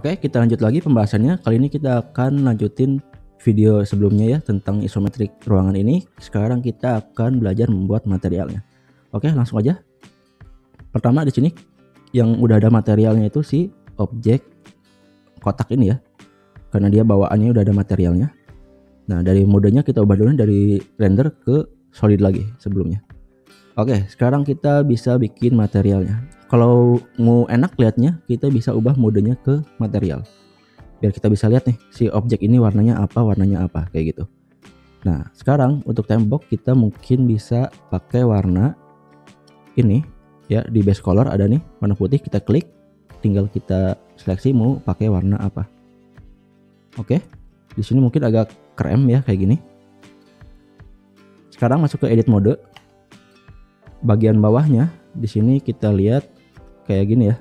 Oke, kita lanjut lagi pembahasannya. Kali ini kita akan lanjutin video sebelumnya ya tentang isometrik ruangan ini. Sekarang kita akan belajar membuat materialnya. Oke, langsung aja. Pertama di sini yang udah ada materialnya itu si objek kotak ini ya. Karena dia bawaannya udah ada materialnya. Nah, dari modenya kita ubah dulu dari render ke solid lagi sebelumnya. Oke, sekarang kita bisa bikin materialnya. Kalau mau enak lihatnya, kita bisa ubah modenya ke material. Biar kita bisa lihat nih, si objek ini warnanya apa, kayak gitu. Nah, sekarang untuk tembok kita mungkin bisa pakai warna ini ya, di base color ada nih, warna putih, kita klik, tinggal kita seleksi mau pakai warna apa. Oke, di sini mungkin agak krem ya kayak gini. Sekarang masuk ke edit mode. Bagian bawahnya di sini kita lihat kayak gini ya.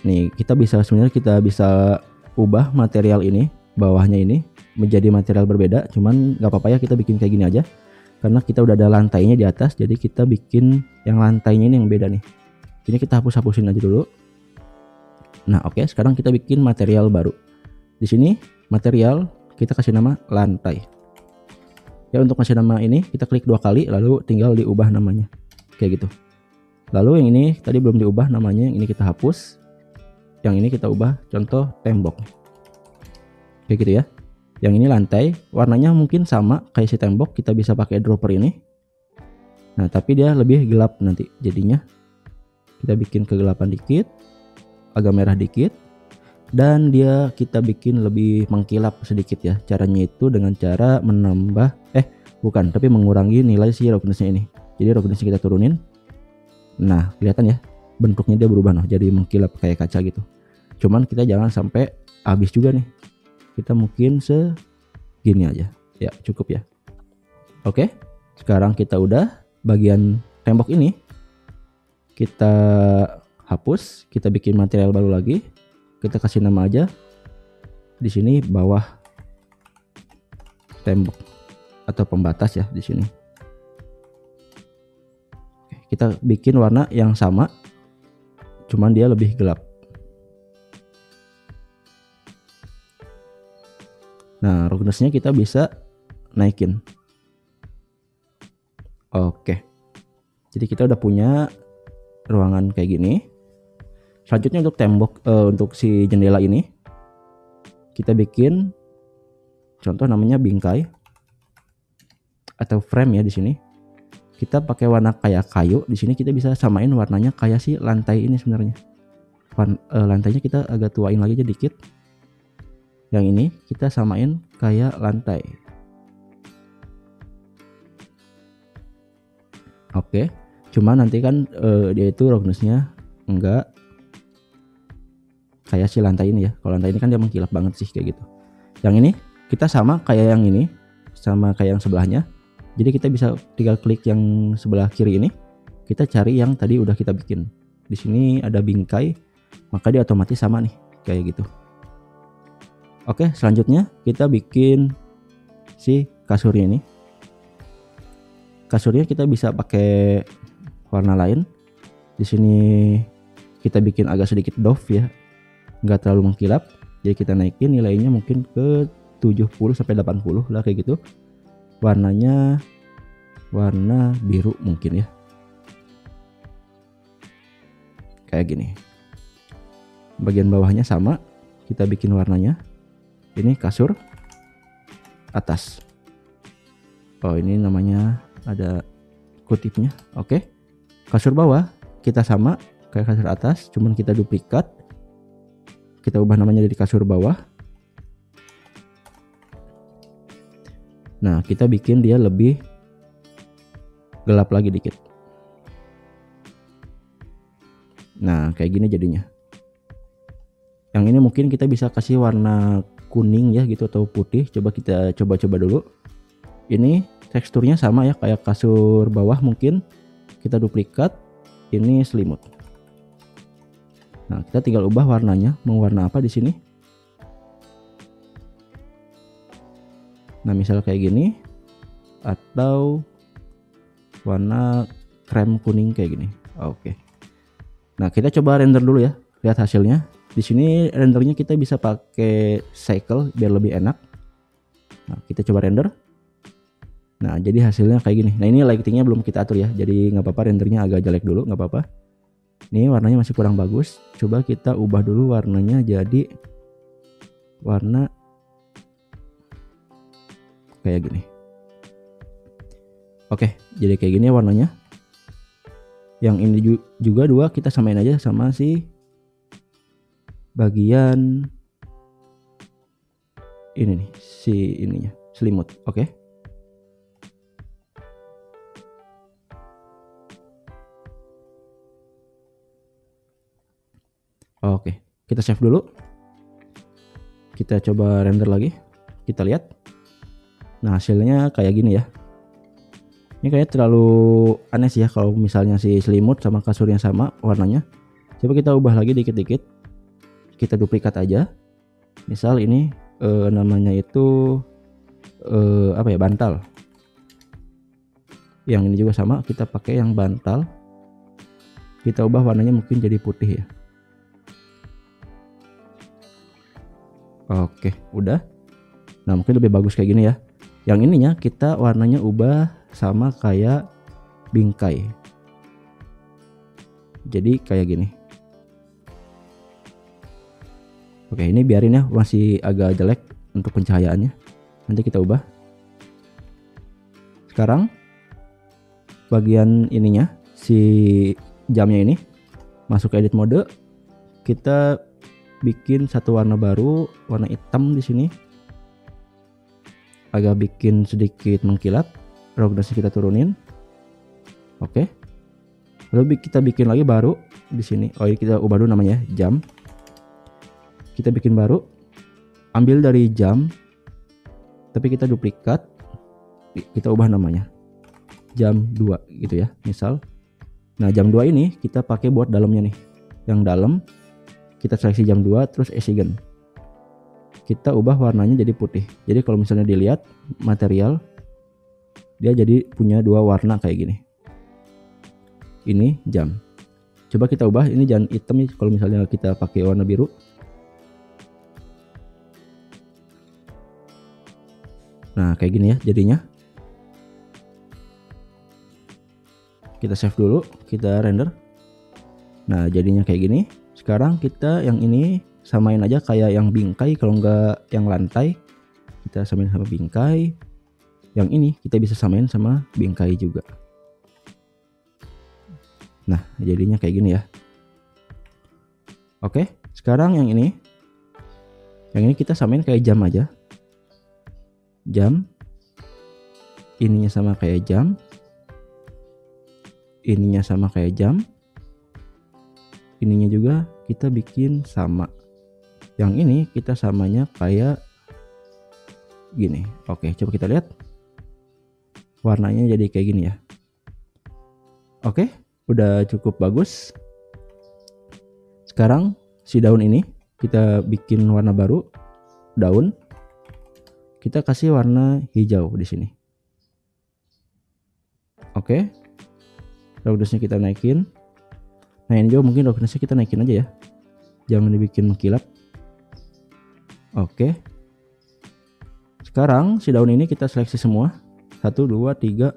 Nih, sebenarnya kita bisa ubah material ini, bawahnya ini menjadi material berbeda, cuman nggak apa-apa ya, kita bikin kayak gini aja. Karena kita udah ada lantainya di atas, jadi kita bikin yang lantainya ini yang beda nih. Ini kita hapusin aja dulu. Nah, oke, sekarang kita bikin material baru. Di sini material kita kasih nama lantai. Ya, untuk kasih nama ini kita klik 2 kali lalu tinggal diubah namanya. Kayak gitu. Lalu yang ini tadi belum diubah namanya, yang ini kita hapus. Yang ini kita ubah contoh tembok. Kayak gitu ya. Yang ini lantai, warnanya mungkin sama kayak si tembok, kita bisa pakai dropper ini. Nah, tapi dia lebih gelap nanti jadinya. Kita bikin kegelapan dikit, agak merah dikit, dan dia kita bikin lebih mengkilap sedikit ya. Caranya itu dengan cara tapi mengurangi nilai si roughness-nya ini. Jadi roughness-nya kita turunin. Nah, kelihatan ya, bentuknya dia berubah jadi mengkilap kayak kaca gitu. Cuman kita jangan sampai habis juga nih. Kita mungkin segini aja. Ya, cukup ya. Oke, sekarang kita udah bagian tembok ini. Kita hapus, kita bikin material baru lagi. Kita kasih nama aja. Di sini bawah tembok atau pembatas ya di sini. Kita bikin warna yang sama, cuman dia lebih gelap. Nah, roughness-nya kita bisa naikin. Oke. Jadi kita udah punya ruangan kayak gini. Selanjutnya untuk tembok, untuk si jendela ini, kita bikin contoh namanya bingkai atau frame ya di sini. Kita pakai warna kayak kayu. Di sini kita bisa samain warnanya kayak si lantai ini sebenarnya. Lantainya kita agak tuain lagi aja dikit. Yang ini kita samain kayak lantai. Oke, cuma nanti kan dia itu roughness-nya enggak kayak si lantai ini ya. Kalau lantai ini kan dia mengkilap banget sih kayak gitu. Yang ini kita sama kayak yang ini, sama kayak yang sebelahnya. Jadi kita bisa tinggal klik yang sebelah kiri ini, kita cari yang tadi udah kita bikin. Di sini ada bingkai, maka dia otomatis sama nih kayak gitu. Oke, selanjutnya kita bikin si kasurnya ini. Kasurnya kita bisa pakai warna lain. Di sini kita bikin agak sedikit doff ya, nggak terlalu mengkilap. Jadi kita naikin nilainya mungkin ke 70 sampai 80 lah kayak gitu. Warnanya warna biru mungkin ya. Kayak gini. Bagian bawahnya sama, kita bikin warnanya. Ini kasur atas. Oh, ini namanya ada kutipnya. Oke. Kasur bawah kita sama kayak kasur atas, cuman kita duplikat. Kita ubah namanya jadi kasur bawah. Nah, kita bikin dia lebih gelap lagi dikit. Nah, kayak gini jadinya. Yang ini mungkin kita bisa kasih warna kuning ya gitu atau putih. Coba kita coba dulu. Ini teksturnya sama ya kayak kasur bawah mungkin. Kita duplikat. Ini selimut. Nah, kita tinggal ubah warnanya. Mau warna apa di sini? Nah, misal kayak gini atau warna krem kuning kayak gini. Oke. Nah, kita coba render dulu ya, lihat hasilnya. Di sini rendernya kita bisa pakai cycle biar lebih enak. Nah, kita coba render. Nah, jadi hasilnya kayak gini. Nah, ini lightingnya belum kita atur ya, jadi nggak apa-apa rendernya agak jelek dulu, nggak apa-apa. Ini warnanya masih kurang bagus. Coba kita ubah dulu warnanya jadi warna kayak gini. Oke, jadi kayak gini warnanya. Yang ini juga dua kita samain aja sama si bagian ini nih, si ininya, selimut. Oke. Oke, kita save dulu. Kita coba render lagi. Kita lihat. Nah, hasilnya kayak gini ya. Ini kayak terlalu aneh sih ya kalau misalnya si selimut sama kasurnya sama warnanya. Coba kita ubah lagi dikit-dikit. Kita duplikat aja. Misal ini namanya itu apa ya, bantal. Yang ini juga sama, kita pakai yang bantal. Kita ubah warnanya mungkin jadi putih ya. Oke, udah. Nah, mungkin lebih bagus kayak gini ya. Yang ininya kita warnanya ubah sama kayak bingkai. Jadi kayak gini. Oke, ini biarin ya, masih agak jelek untuk pencahayaannya. Nanti kita ubah. Sekarang bagian ininya, si jamnya ini masuk ke edit mode. Kita bikin satu warna baru, warna hitam di sini. Agak bikin sedikit mengkilat. Roughness kita turunin. Oke. Lalu kita bikin lagi baru di sini. Oh, ini kita ubah dulu namanya jam. Kita bikin baru. Ambil dari jam. Tapi kita duplikat. Kita ubah namanya. Jam 2 gitu ya, misal. Nah, jam 2 ini kita pakai buat dalamnya nih. Yang dalam kita seleksi jam 2 terus Esigen. Kita ubah warnanya jadi putih. Jadi kalau misalnya dilihat material, dia jadi punya dua warna kayak gini. Ini jam. Coba kita ubah, ini jangan hitam nih kalau misalnya kita pakai warna biru. Nah, kayak gini ya jadinya. Kita save dulu, kita render. Nah, jadinya kayak gini. Sekarang kita yang ini samain aja kayak yang bingkai, kalau nggak yang lantai kita samain sama bingkai. Yang ini kita bisa samain sama bingkai juga. Nah, jadinya kayak gini ya. Oke, sekarang yang ini kita samain kayak jam aja. Jam ininya sama kayak jam, ininya sama kayak jam, ininya juga kita bikin sama. Yang ini kita samanya kayak gini. Oke, coba kita lihat. Warnanya jadi kayak gini ya. Oke, udah cukup bagus. Sekarang si daun ini kita bikin warna baru. Daun. Kita kasih warna hijau di sini. Oke. Roughness-nya kita naikin. Nah, ini juga mungkin roughness-nya kita naikin aja ya. Jangan dibikin mengkilap. Oke. Sekarang si daun ini kita seleksi semua. 1, 2, 3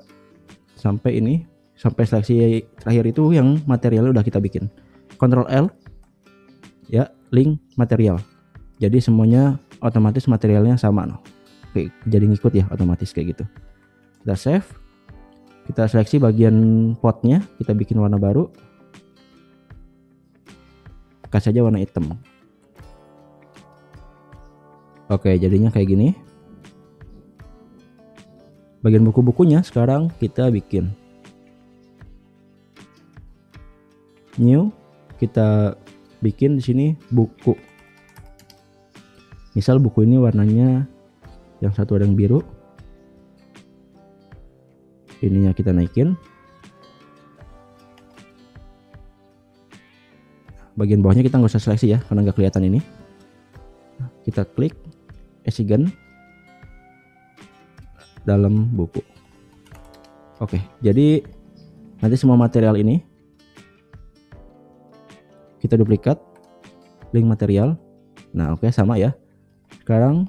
sampai ini. Sampai seleksi terakhir itu yang materialnya udah kita bikin. Ctrl L. Ya, link material. Jadi semuanya otomatis materialnya sama noh. Oke, jadi ngikut ya otomatis kayak gitu. Kita save. Kita seleksi bagian potnya, kita bikin warna baru. Kasih aja warna hitam. Oke, jadinya kayak gini. Bagian buku-bukunya sekarang kita bikin new. Kita bikin di sini buku. Misal buku ini warnanya yang satu ada yang biru. Ininya kita naikin. Bagian bawahnya kita nggak usah seleksi ya, karena nggak kelihatan ini. Kita klik Esigen dalam buku. Oke, jadi nanti semua material ini kita duplikat. link material. Nah oke, sama ya. Sekarang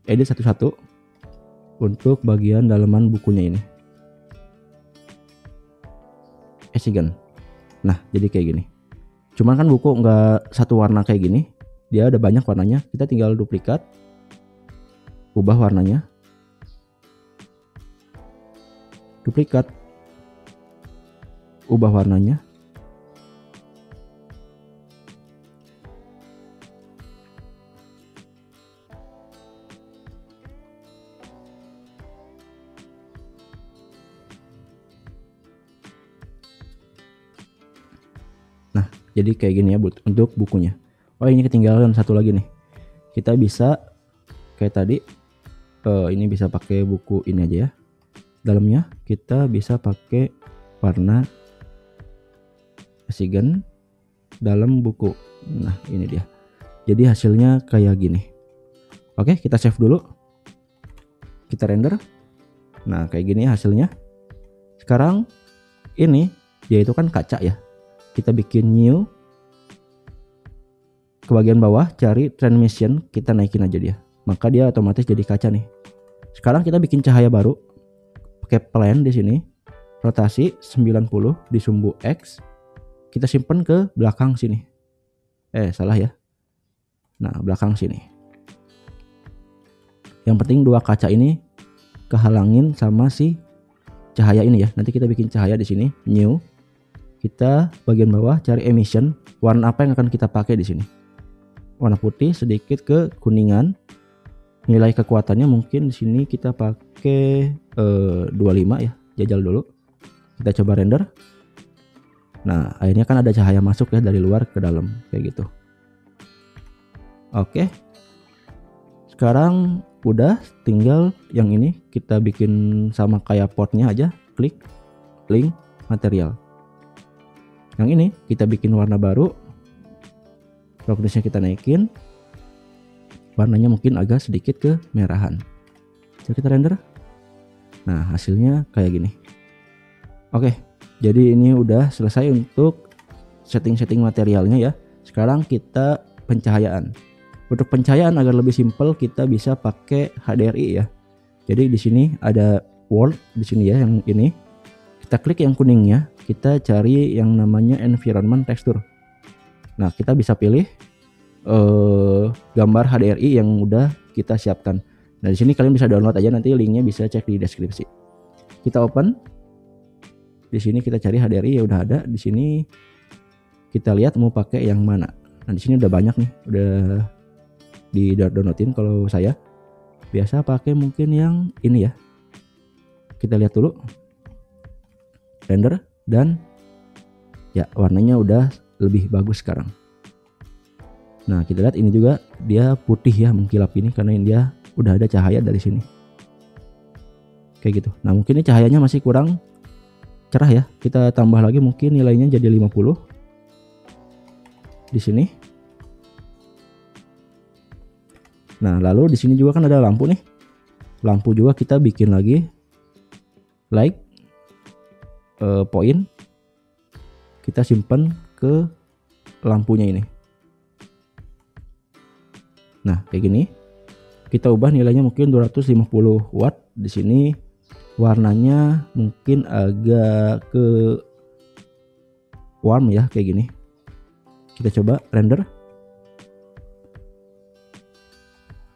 edit satu-satu untuk bagian dalaman bukunya ini. Esigen. Nah jadi kayak gini. Cuman kan buku nggak satu warna kayak gini, dia ada banyak warnanya. Kita tinggal duplikat, ubah warnanya, duplikat, ubah warnanya. Nah jadi kayak gini ya untuk bukunya. Oh ini ketinggalan satu lagi nih. Kita bisa kayak tadi, ini bisa pakai buku ini aja ya. Dalamnya kita bisa pakai warna esigen dalam buku. Nah ini dia. Jadi hasilnya kayak gini. Oke, kita save dulu. Kita render. Nah kayak gini hasilnya. Sekarang ini yaitu kan kaca ya. Kita bikin new. Ke bagian bawah cari transmission, kita naikin aja dia. Maka dia otomatis jadi kaca nih. Sekarang kita bikin cahaya baru. Pakai plane di sini. Rotasi 90 di sumbu X. Kita simpen ke belakang sini. Salah ya. Nah, belakang sini. Yang penting dua kaca ini kehalangin sama si cahaya ini ya. Nanti kita bikin cahaya di sini, new. Kita bagian bawah cari emission, warna apa yang akan kita pakai di sini. Warna putih sedikit ke kuningan. Nilai kekuatannya mungkin di sini kita pakai 25 ya. Jajal dulu. Kita coba render. Nah, akhirnya kan ada cahaya masuk ya dari luar ke dalam kayak gitu. Oke. Sekarang udah, tinggal yang ini kita bikin sama kayak portnya aja. Klik link material. Yang ini kita bikin warna baru. Roughness-nya kita naikin. Warnanya mungkin agak sedikit kemerahan. Coba kita render. Nah hasilnya kayak gini. Oke, jadi ini udah selesai untuk setting-setting materialnya ya. Sekarang kita pencahayaan. Untuk pencahayaan agar lebih simpel kita bisa pakai HDRI ya. Jadi di sini ada world di sini ya, yang ini. Kita klik yang kuningnya, kita cari yang namanya environment texture. Nah kita bisa pilih gambar HDRI yang udah kita siapkan. Nah di sini kalian bisa download aja, nanti linknya bisa cek di deskripsi. Kita open. Di sini kita cari HDRI, ya udah ada. Di sini kita lihat mau pakai yang mana. Nah di sini udah banyak nih, udah di downloadin. Kalau saya biasa pakai mungkin yang ini ya. Kita lihat dulu. Render dan ya warnanya udah lebih bagus sekarang. Nah kita lihat ini juga dia putih ya, mengkilap ini karena dia udah ada cahaya dari sini. Kayak gitu. Nah mungkin ini cahayanya masih kurang cerah ya. Kita tambah lagi mungkin nilainya jadi 50 di sini. Nah lalu di sini juga kan ada lampu nih. Lampu juga kita bikin lagi light point. Kita simpan ke lampunya ini. Nah kayak gini. Kita ubah nilainya mungkin 250 watt. Di sini warnanya mungkin agak ke warm ya, kayak gini. Kita coba render.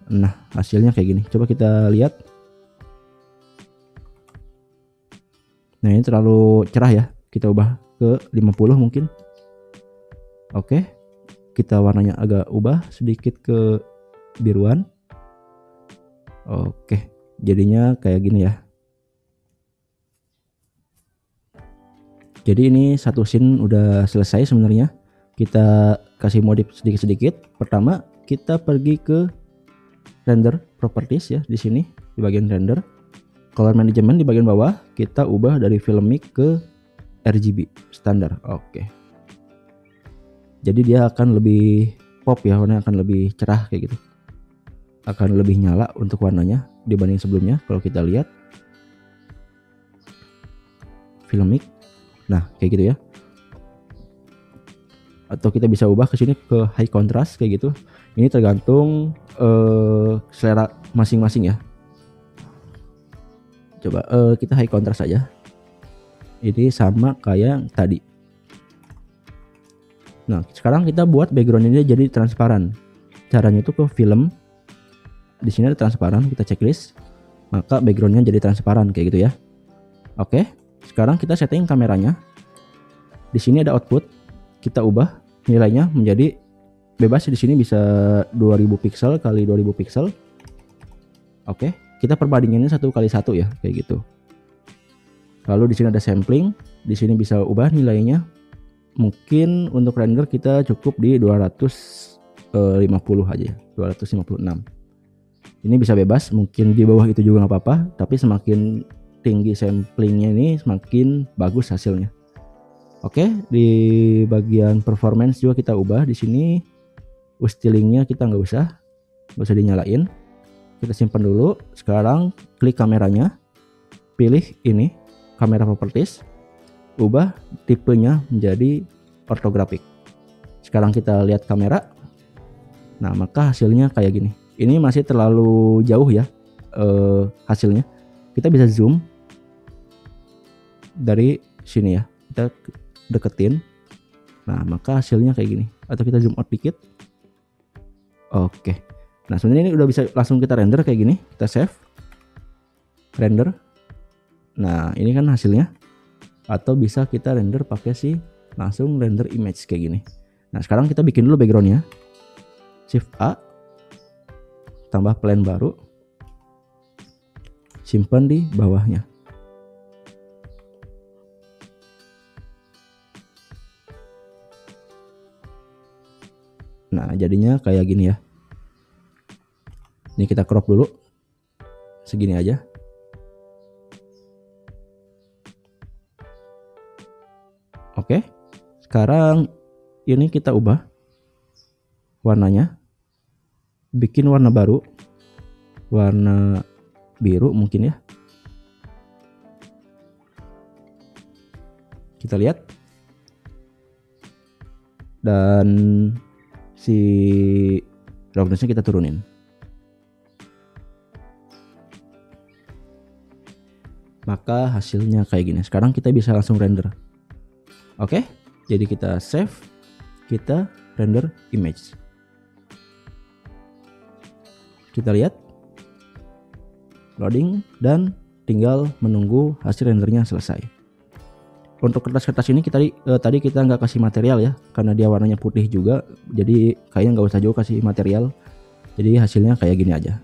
Nah hasilnya kayak gini. Coba kita lihat. Nah ini terlalu cerah ya. Kita ubah ke 50 mungkin. Oke. Kita warnanya agak ubah sedikit ke biruan. Oke, jadinya kayak gini ya. Jadi ini satu scene udah selesai sebenarnya. Kita kasih modif sedikit-sedikit. Pertama, kita pergi ke render properties ya, di sini di bagian render. Color management di bagian bawah, kita ubah dari filmic ke RGB standar. Oke. Jadi dia akan lebih pop ya, warnanya akan lebih cerah kayak gitu. Akan lebih nyala untuk warnanya dibanding sebelumnya. Kalau kita lihat filmic, nah kayak gitu ya. atau kita bisa ubah ke sini ke high contrast kayak gitu. Ini tergantung selera masing-masing ya. Coba kita high contrast aja. Ini sama kayak tadi. Nah, sekarang kita buat background ini jadi transparan. Caranya itu ke film. Di sini ada transparan, kita checklist. Maka backgroundnya jadi transparan kayak gitu ya. Oke, sekarang kita setting kameranya. Di sini ada output. Kita ubah nilainya menjadi bebas. Di sini bisa 2000 pixel kali 2000 pixel. Oke, kita perbandingannya 1:1 ya, kayak gitu. Lalu di sini ada sampling. Di sini bisa ubah nilainya. Mungkin untuk render kita cukup di 250 aja, 256. Ini bisa bebas, mungkin di bawah itu juga nggak apa-apa. Tapi semakin tinggi samplingnya ini semakin bagus hasilnya. Oke, di bagian performance juga kita ubah. Di sini stealingnya kita nggak usah dinyalain. Kita simpan dulu. Sekarang klik kameranya, pilih ini kamera properties, ubah tipenya menjadi ortografik. Sekarang kita lihat kamera. Nah, maka hasilnya kayak gini. Ini masih terlalu jauh ya hasilnya. Kita bisa zoom dari sini ya. Kita deketin. Nah, maka hasilnya kayak gini. Atau kita zoom out dikit. Oke. Nah, sebenarnya ini udah bisa langsung kita render kayak gini. Kita save. Render. Nah, ini kan hasilnya. Atau bisa kita render pakai langsung render image kayak gini. Nah, sekarang kita bikin dulu backgroundnya. Shift A. Tambah plane baru. Simpan di bawahnya. Nah, jadinya kayak gini ya. Ini kita crop dulu. Segini aja. Oke. Sekarang ini kita ubah warnanya. Bikin warna baru. Warna biru mungkin ya. Kita lihat. Dan si roughness-nya kita turunin. Maka hasilnya kayak gini. Sekarang kita bisa langsung render. Oke, jadi kita save, kita render image. Kita lihat loading dan tinggal menunggu hasil rendernya selesai. Untuk kertas-kertas ini tadi kita nggak kasih material ya, karena dia warnanya putih juga, jadi kayaknya nggak usah jauh kasih material. Jadi hasilnya kayak gini aja.